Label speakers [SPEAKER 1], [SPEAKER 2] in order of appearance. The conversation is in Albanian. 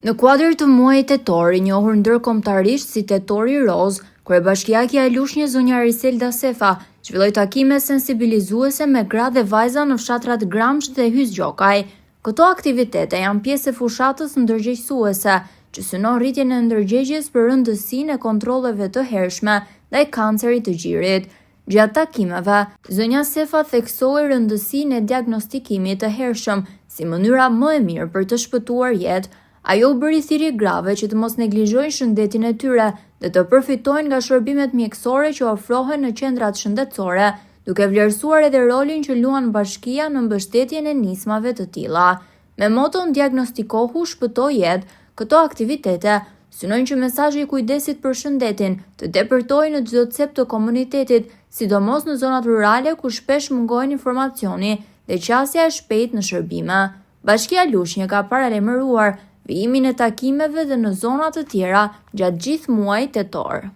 [SPEAKER 1] Në kuadër të muajit tetor, i njohur ndërkombëtarisht si Tetori Roz, Kryebashkiakja e Lushnjës zonja Riselda Sefa zhvilloi takime sensibilizuese me gra dhe vajza në fshatrat Gramsh dhe Hyzgjokaj. Këto aktivitete janë pjesë e fushatës ndërgjegjësuese, që synon rritjen e ndërgjegjjes për rëndësinë e kontrolleve të hershme ndaj kancerit të gjirit. Gjatë takimeve, zonja Sefa theksoi rëndësinë e diagnostikimit të hershëm si mënyra më e mirë për të shpëtuar jetë. Ajo u bëri thirrje grave që të mos neglizhojnë shëndetin e tyre dhe të përfitojnë nga shërbimet mjekësore që ofrohen në qendrat shëndetësore, duke vlerësuar edhe rolin që luan bashkia në mbështetjen e nismave të tilla. Me moton diagnostikohu, shpëtoj jetë, këto aktivitete synojnë që mesazhi i kujdesit për shëndetin të depërtojë në çdo cep të komunitetit, sidomos në zonat rurale ku shpesh mungohen informacioni dhe qasja e shpejtë në shërbime. Bashkia Lushnjë ka paralajmëruar vijimin e takimeve dhe në zona të tjera gjatë gjithë muajit tetor.